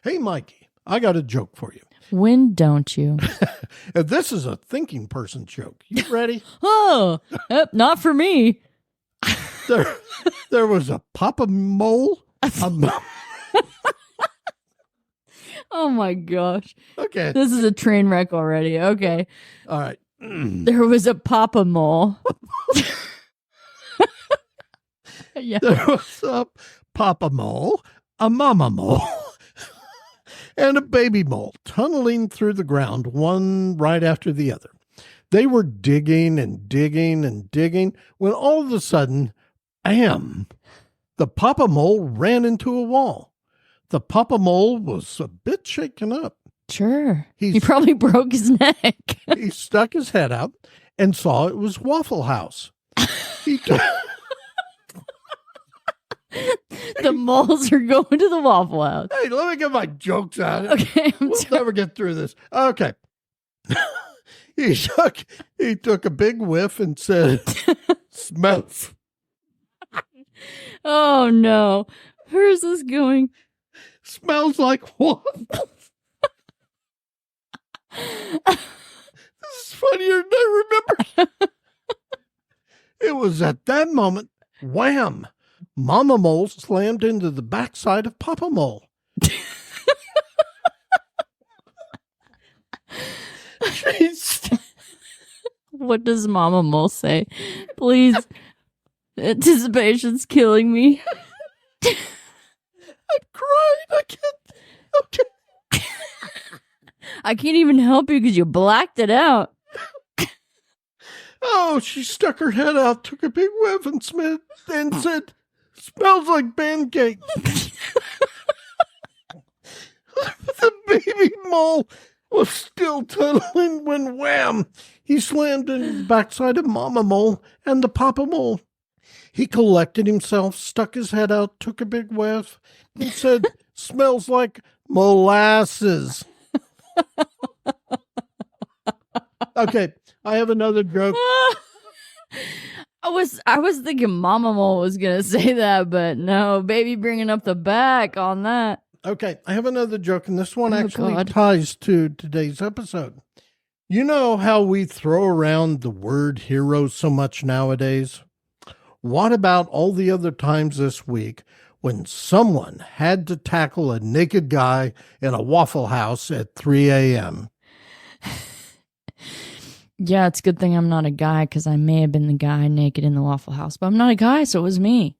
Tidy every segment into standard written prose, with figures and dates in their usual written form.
Hey, Mikey, I got a joke for you. When don't you? This is a thinking person joke. You ready? Not for me. There was a Papa Mole. Oh my gosh. Okay. This is a train wreck already. Okay. All right. There was a Papa Mole. Yeah. There was a Papa Mole, a Mama Mole, and a baby mole tunneling through the ground, one right after the other. They were digging and digging and digging when all of a sudden, bam, the Papa Mole ran into a wall. The Papa Mole was a bit shaken up. Sure. He probably broke his neck. He stuck his head out and saw it was Waffle House. The moles are going to the Waffle House. Hey, let me get my jokes out. Okay. We'll never get through this. Okay. He took a big whiff and said, smells. Oh, no. Where is this going? Smells like waffles. This is funnier than I remember. It was at that moment, wham, Mama Mole slammed into the backside of Papa Mole. What does Mama Mole say? Please. Anticipation's killing me. I'm crying. I can't. Okay. I can't even help you because you blacked it out. Oh, she stuck her head out, took a big whiff, and said, smells like pancakes. The baby mole was still tunneling when wham, he slammed into the backside of Mama Mole and the Papa Mole. He collected himself, stuck his head out, took a big whiff, and said, smells like molasses. Okay, I have another joke. I was thinking Mama Mole was going to say that, but no, baby bringing up the back on that. Okay, I have another joke, and this one actually ties to today's episode. You know how we throw around the word hero so much nowadays? What about all the other times this week when someone had to tackle a naked guy in a Waffle House at 3 a.m.? Yeah, it's a good thing I'm not a guy because I may have been the guy naked in the Waffle House, but I'm not a guy, so it was me.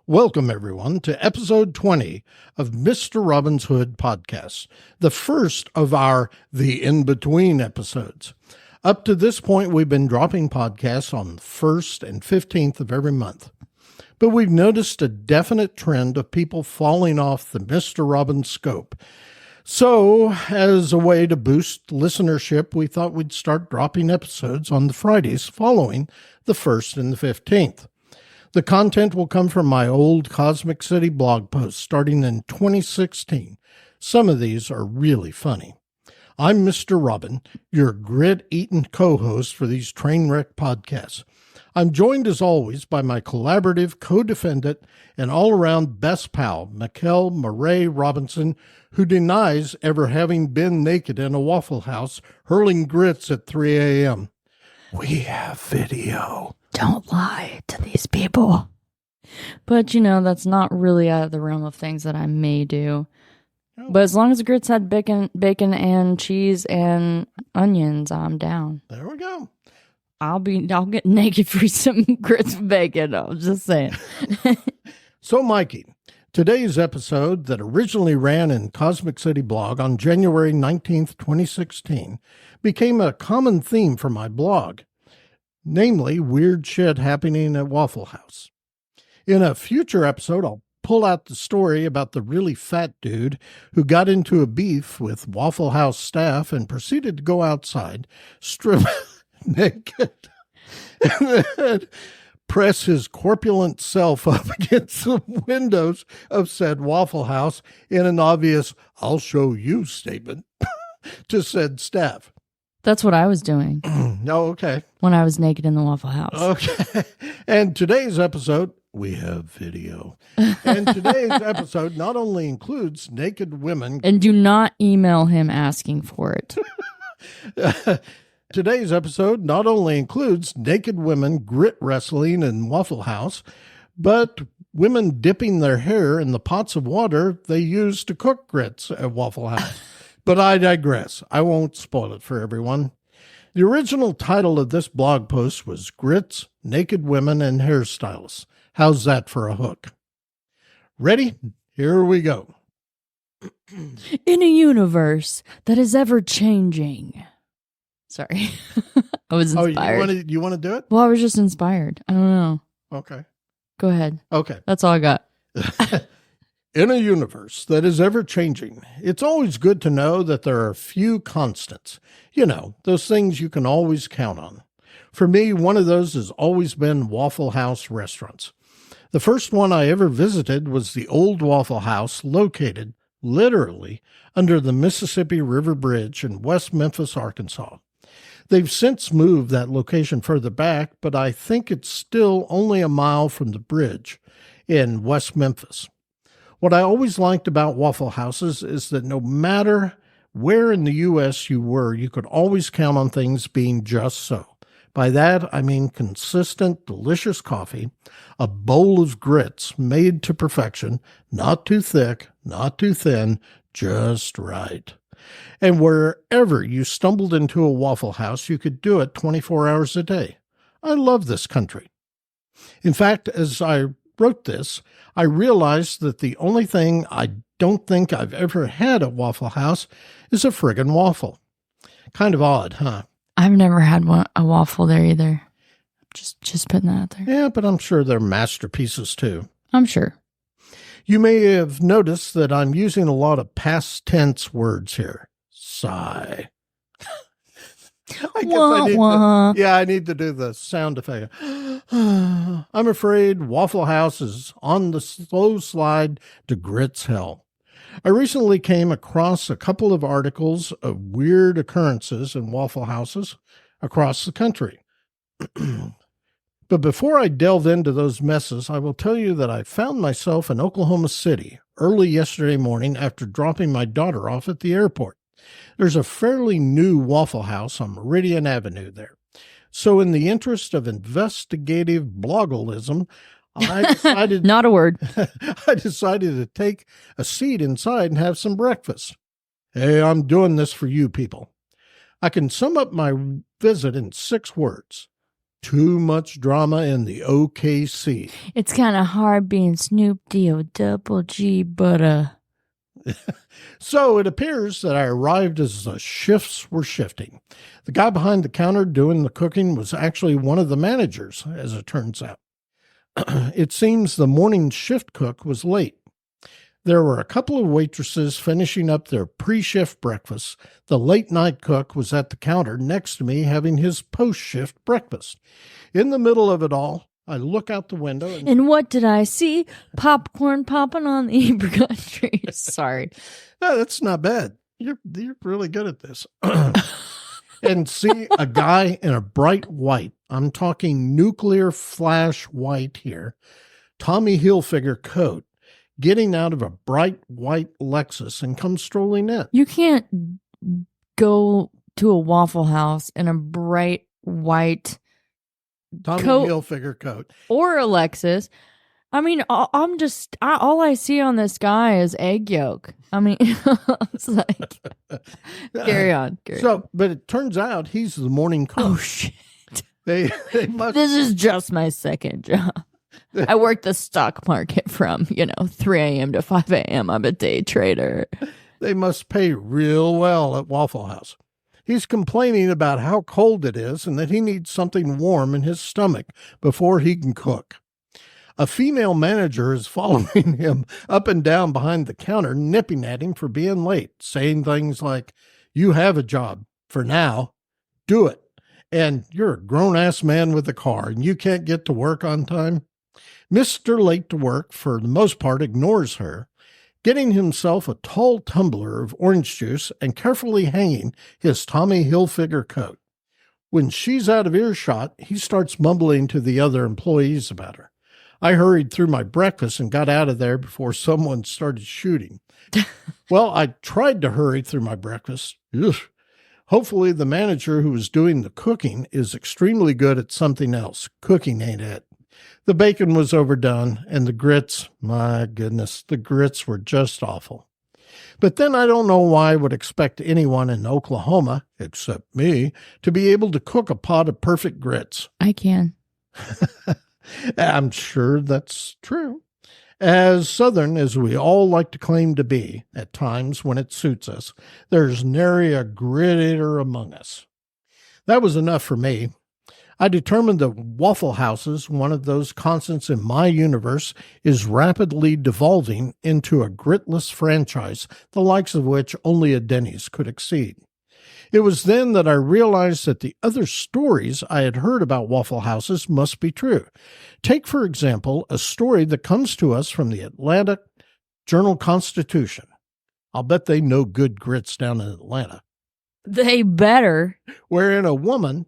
Welcome, everyone, to episode 20 of Mr. Robin's Hood podcast, the first of our The In-Between episodes. Up to this point, we've been dropping podcasts on the 1st and 15th of every month. But we've noticed a definite trend of people falling off the Mr. Robin scope. So, as a way to boost listenership, we thought we'd start dropping episodes on the Fridays following the 1st and the 15th. The content will come from my old Cosmic City blog posts starting in 2016. Some of these are really funny. I'm Mr. Robin, your grit-eaten co-host for these train wreck podcasts. I'm joined as always by my collaborative co-defendant and all-around best pal, Mikkel Murray Robinson, who denies ever having been naked in a Waffle House hurling grits at 3 a.m. We have video. Don't lie to these people. But, that's not really out of the realm of things that I may do. Oh. But as long as the grits had bacon and cheese and onions, I'm down. There we go. I'll get naked for some grits and bacon. I'm just saying. So, Mikey, today's episode that originally ran in Cosmic City blog on January 19th, 2016, became a common theme for my blog. namely weird shit happening at Waffle House. In a future episode, I'll pull out the story about the really fat dude who got into a beef with Waffle House staff and proceeded to go outside, strip naked, and then press his corpulent self up against the windows of said Waffle House in an obvious "I'll show you" statement to said staff. That's what I was doing. Oh, okay. When I was naked in the Waffle House. Okay. And today's episode, we have video. And today's episode not only includes naked women. And do not email him asking for it. Today's episode not only includes naked women grit wrestling in Waffle House, but women dipping their hair in the pots of water they use to cook grits at Waffle House. But I digress. I won't spoil it for everyone. The original title of this blog post was Grits, Naked Women, and Hairstylists. How's that for a hook? Ready? Here we go. In a universe that is ever changing. Sorry. I was inspired. Oh, you want to do it? Well, I was just inspired. I don't know. Okay. Go ahead. Okay. That's all I got. In a universe that is ever changing, it's always good to know that there are a few constants. You know, those things you can always count on. For me, one of those has always been Waffle House restaurants. The first one I ever visited was the old Waffle House located, literally, under the Mississippi River Bridge in West Memphis, Arkansas. They've since moved that location further back, but I think it's still only a mile from the bridge in West Memphis. What I always liked about Waffle Houses is that no matter where in the U.S. you were, you could always count on things being just so. By that, I mean consistent, delicious coffee, a bowl of grits made to perfection, not too thick, not too thin, just right. And wherever you stumbled into a Waffle House, you could do it 24 hours a day. I love this country. In fact, as I wrote this, I realized that the only thing I don't think I've ever had at Waffle House is a friggin' waffle. Kind of odd, huh? I've never had a waffle there either. Just putting that out there. Yeah, but I'm sure they're masterpieces too. I'm sure. You may have noticed that I'm using a lot of past tense words here. Sigh. I need to do the sound effect. I'm afraid Waffle House is on the slow slide to grits hell. I recently came across a couple of articles of weird occurrences in Waffle Houses across the country. But before I delve into those messes, I will tell you that I found myself in Oklahoma City early yesterday morning after dropping my daughter off at the airport. There's a fairly new Waffle House on Meridian Avenue there. So in the interest of investigative bloggalism, I decided not a word. I decided to take a seat inside and have some breakfast. Hey, I'm doing this for you people. I can sum up my visit in 6 words. Too much drama in the OKC. It's kind of hard being Snoop D-O-double-G, but So it appears that I arrived as the shifts were shifting. The guy behind the counter doing the cooking was actually one of the managers, as it turns out. It seems the morning shift cook was late. There were a couple of waitresses finishing up their pre-shift breakfast. The late-night cook was at the counter next to me having his post-shift breakfast. In the middle of it all, I look out the window and what did I see? Popcorn popping on the apricot tree. Sorry. No, that's not bad. You're really good at this. And see a guy in a bright white, I'm talking nuclear flash white here, Tommy Hilfiger coat, getting out of a bright white Lexus and come strolling in. You can't go to a Waffle House in a bright white Tommy coat Hilfiger coat or a Lexus. I mean, all I see on this guy is egg yolk. I mean, it's like, carry on. But it turns out he's the morning cook. Oh shit! They must. This is just my second job. I work the stock market from 3 a.m. to 5 a.m. I'm a day trader. They must pay real well at Waffle House. He's complaining about how cold it is and that he needs something warm in his stomach before he can cook. A female manager is following him up and down behind the counter, nipping at him for being late, saying things like, "You have a job for now. Do it. And you're a grown-ass man with a car and you can't get to work on time." Mr. Late to Work, for the most part, ignores her, getting himself a tall tumbler of orange juice and carefully hanging his Tommy Hilfiger coat. When she's out of earshot, he starts mumbling to the other employees about her. I hurried through my breakfast and got out of there before someone started shooting. Well, I tried to hurry through my breakfast. Ugh. Hopefully the manager who was doing the cooking is extremely good at something else. Cooking ain't it. The bacon was overdone, and the grits, my goodness, the grits were just awful. But then I don't know why I would expect anyone in Oklahoma, except me, to be able to cook a pot of perfect grits. I can. I'm sure that's true. As Southern as we all like to claim to be, at times when it suits us, there's nary a grit eater among us. That was enough for me. I determined that Waffle Houses, one of those constants in my universe, is rapidly devolving into a gritless franchise, the likes of which only a Denny's could exceed. It was then that I realized that the other stories I had heard about Waffle Houses must be true. Take, for example, a story that comes to us from the Atlanta Journal-Constitution. I'll bet they know good grits down in Atlanta. They better. Wherein a woman,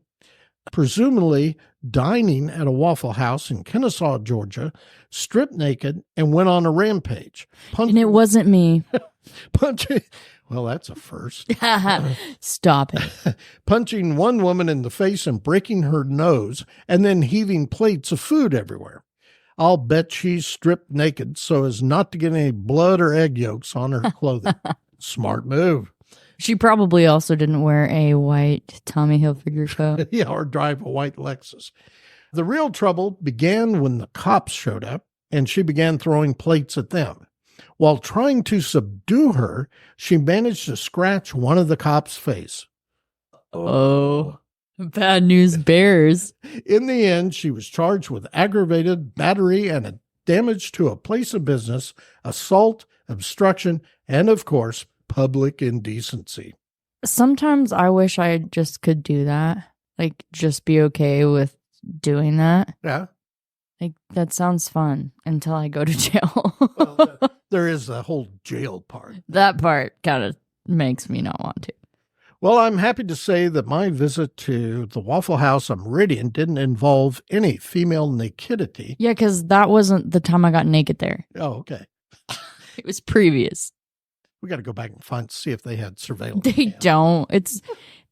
presumably dining at a Waffle House in Kennesaw, Georgia, stripped naked and went on a rampage. And it wasn't me. Punching, well, that's a first. Stop it. Punching one woman in the face and breaking her nose, and then heaving plates of food everywhere. I'll bet she's stripped naked so as not to get any blood or egg yolks on her clothing. Smart move. She probably also didn't wear a white Tommy Hilfiger coat. Yeah, or drive a white Lexus. The real trouble began when the cops showed up, and she began throwing plates at them. While trying to subdue her, she managed to scratch one of the cops' face. Oh, bad news bears. In the end, she was charged with aggravated battery and a damage to a place of business, assault, obstruction, and, of course, public indecency. Sometimes I wish I just could do that. Like, just be okay with doing that. Yeah. Like, that sounds fun until I go to jail. Well, there is a whole jail part. That part kind of makes me not want to. Well, I'm happy to say that my visit to the Waffle House on Meridian didn't involve any female nakedity. Yeah, because that wasn't the time I got naked there. Oh, okay. It was previous. We got to go back and see if they had surveillance. They don't.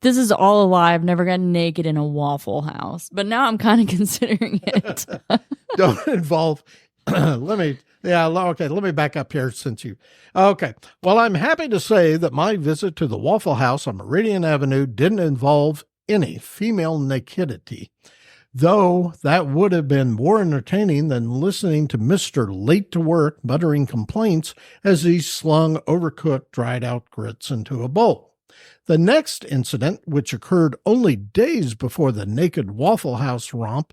This is all a lie. I've never gotten naked in a Waffle House, but now I'm kind of considering it. Don't involve. Let me back up here okay. Well, I'm happy to say that my visit to the Waffle House on Meridian Avenue didn't involve any female nakedity, though that would have been more entertaining than listening to Mr. Late to Work muttering complaints as he slung overcooked, dried-out grits into a bowl. The next incident, which occurred only days before the naked Waffle House romp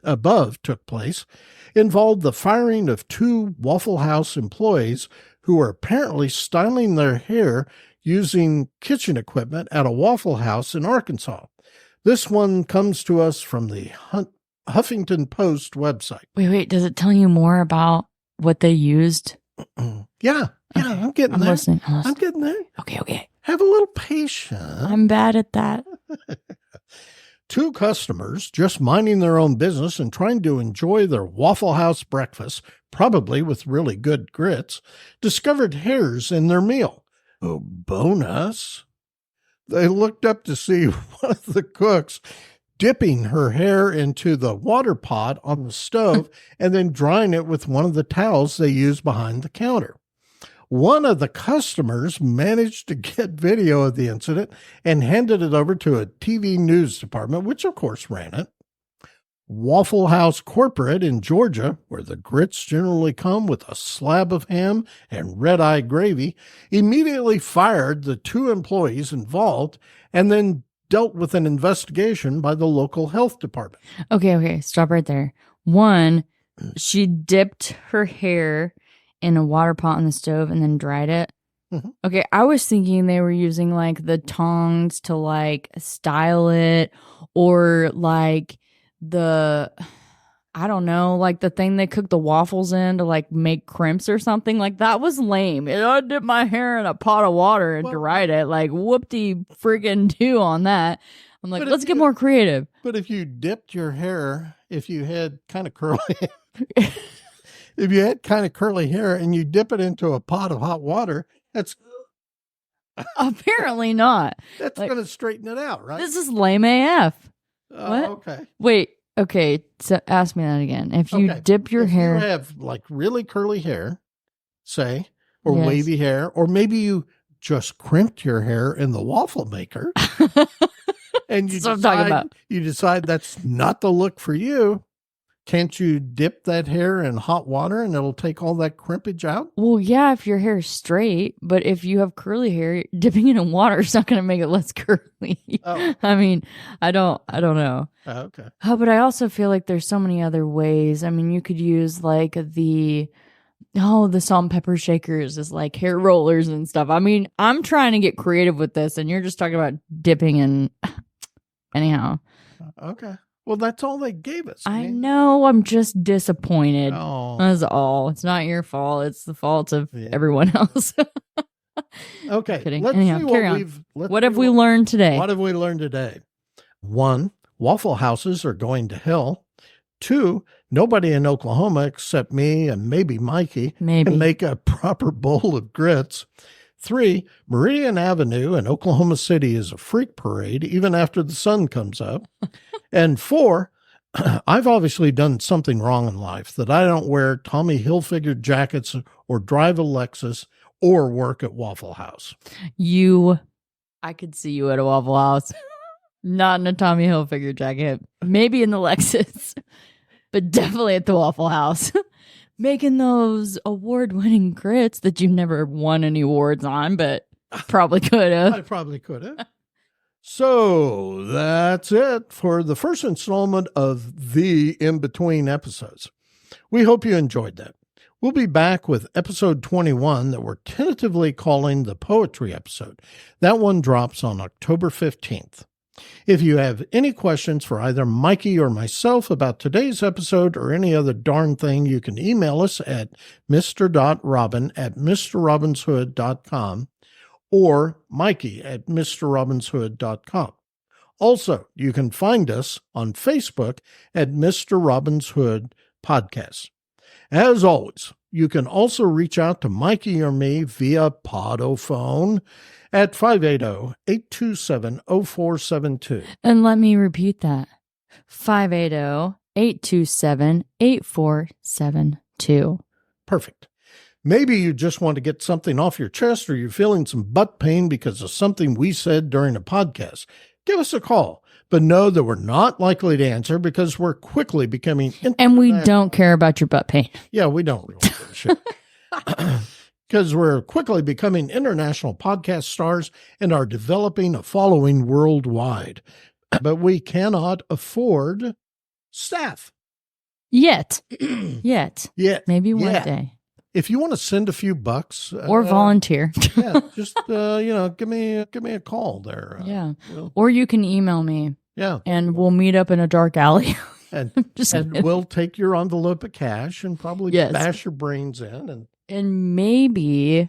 above took place, involved the firing of 2 Waffle House employees who were apparently styling their hair using kitchen equipment at a Waffle House in Arkansas. This one comes to us from the Huffington Post website. Wait, does it tell you more about what they used? Yeah, I'm getting there. Listening. I'm getting there. Okay. Have a little patience. I'm bad at that. 2 customers, just minding their own business and trying to enjoy their Waffle House breakfast, probably with really good grits, discovered hairs in their meal. Oh, bonus. They looked up to see one of the cooks dipping her hair into the water pot on the stove and then drying it with one of the towels they use behind the counter. One of the customers managed to get video of the incident and handed it over to a TV news department, which of course ran it. Waffle House Corporate in Georgia, where the grits generally come with a slab of ham and red-eye gravy, immediately fired the 2 employees involved and then dealt with an investigation by the local health department. Okay. Stop right there. 1, she dipped her hair in a water pot on the stove and then dried it. Mhm. Okay, I was thinking they were using like the tongs to like style it, or like I don't know, like the thing they cook the waffles in to like make crimps or something. Like that was lame. I dipped my hair in a pot of water and dried it. Like whoop-de friggin' do on that. I'm like, let's get more creative. But if you dipped your hair, if you had kind of curly if you had kind of curly hair and you dip it into a pot of hot water, that's apparently not. That's like, going to straighten it out, right? This is lame AF. What? Okay. Wait. Okay. So ask me that again. If you dip your hair, you have like really curly hair, say, or Yes. wavy hair, or maybe you just crimped your hair in the waffle maker, and That's what I'm talking about. you decide that's not the look for you. Can't you dip that hair in hot water and it'll take all that crimpage out? Well, yeah, if your hair is straight, but if you have curly hair, dipping it in water is not going to make it less curly. Oh. I mean, I don't know. Okay. Oh, but I also feel like there's so many other ways. I mean, you could use like the salt and pepper shakers as like hair rollers and stuff. I mean, I'm trying to get creative with this, and you're just talking about dipping in. Anyhow. Okay. Well, that's all they gave us. I know. I'm just disappointed. Oh. That's all. It's not your fault. It's the fault of everyone else. Okay. Kidding. Let's Anyhow, see carry on. What have we learned today? What have we learned today? 1, Waffle Houses are going to hell. 2, nobody in Oklahoma except me and maybe Mikey can make a proper bowl of grits. 3, Meridian Avenue in Oklahoma City is a freak parade even after the sun comes up. And 4, I've obviously done something wrong in life that I don't wear Tommy Hilfiger jackets or drive a Lexus or work at Waffle House. I could see you at a Waffle House. Not in a Tommy Hilfiger jacket. Maybe in the Lexus. But definitely at the Waffle House. Making those award-winning grits that you've never won any awards on, but probably could have. I probably could have. So that's it for the first installment of the In-Between episodes. We hope you enjoyed that. We'll be back with episode 21 that we're tentatively calling the poetry episode. That one drops on October 15th. If you have any questions for either Mikey or myself about today's episode or any other darn thing, you can email us at mr.robin@mrrobinshood.com or mikey@mrrobinshood.com. Also, you can find us on Facebook at Mr. Robin's Hood Podcast. As always, you can also reach out to Mikey or me via Podophone at 580-827-0472. And let me repeat that. 580-827-8472. Perfect. Maybe you just want to get something off your chest or you're feeling some butt pain because of something we said during a podcast. Give us a call, but know that we're not likely to answer because we're quickly becoming... And we don't care about your butt pain. Yeah, we don't really give a shit. Because we're quickly becoming international podcast stars and are developing a following worldwide. But we cannot afford staff. Yet. Maybe one Yeah. day. If you want to send a few bucks or volunteer, just give me a call there. Or you can email me. Yeah, and we'll meet up in a dark alley. and we'll take your envelope of cash and probably bash your brains in and maybe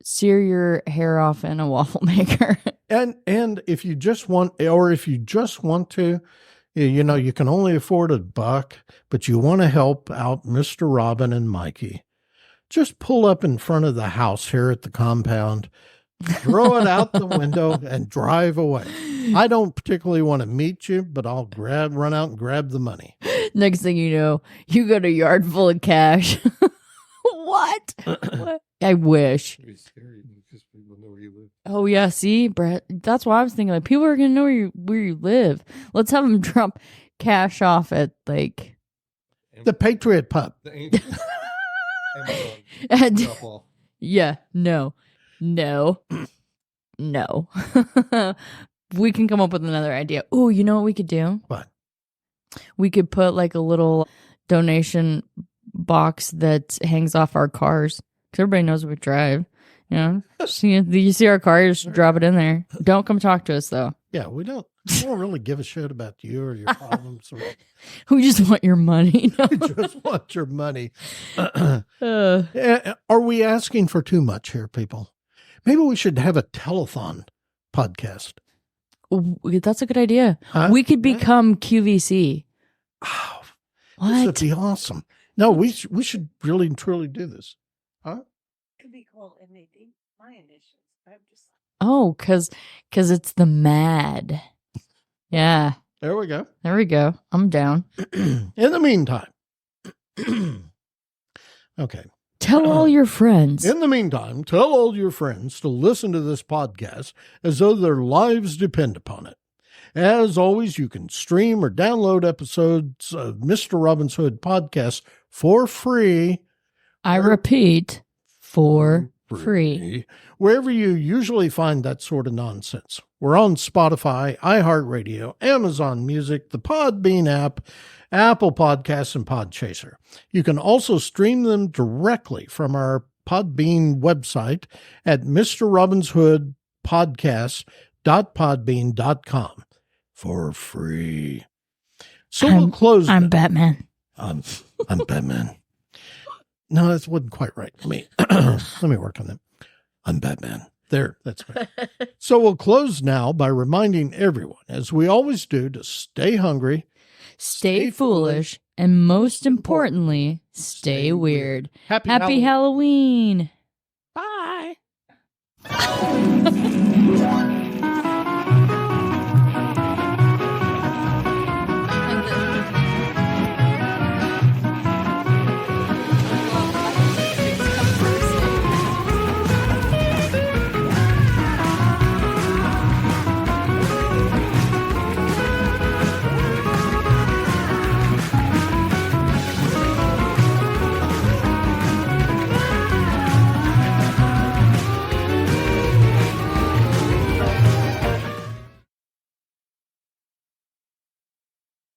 sear your hair off in a waffle maker. and if you just want to. You can only afford $1, but you want to help out Mr. Robin and Mikey. Just pull up in front of the house here at the compound, throw it out the window, and drive away. I don't particularly want to meet you, but I'll run out and grab the money. Next thing you know, you got a yard full of cash. What? I wish. It's scary because people know where you live. Oh yeah, see, Brett. That's why I was thinking. Like, people are gonna know where you live. Let's have them drop cash off at like The Patriot Pup. The ancient Amazon and drop-off. yeah, no. We can come up with another idea. Oh, you know what we could do? What? We could put like a little donation box that hangs off our cars because everybody knows we drive. You know, you see our cars, drop it in there. Don't come talk to us though. Yeah, we don't really give a shit about you or your problems. We just want your money. No. We just want your money. Are we asking for too much here, people? Maybe we should have a telethon podcast. That's a good idea. Huh? We could become QVC. Oh, What? this would be awesome. No, we should really and truly do this. Huh? Could be called MAD. My initials. I'm just. Oh, because it's the MAD. Yeah. There we go. There we go. I'm down. In the meantime, okay. Tell all your friends. In the meantime, tell all your friends to listen to this podcast as though their lives depend upon it. As always, you can stream or download episodes of Mr. Robin's Hood podcast for free. I repeat, for free. Wherever you usually find that sort of nonsense. We're on Spotify, iHeartRadio, Amazon Music, the Podbean app, Apple Podcasts, and Podchaser. You can also stream them directly from our Podbean website at mrrobinshoodpodcast.podbean.com for free. So we'll close. I'm Batman. I'm Batman. No, that wasn't quite right. Let me work on that. I'm Batman. There, that's right. So we'll close now by reminding everyone, as we always do, to stay hungry, Stay foolish, and most importantly, stay weird. Happy Halloween. Bye.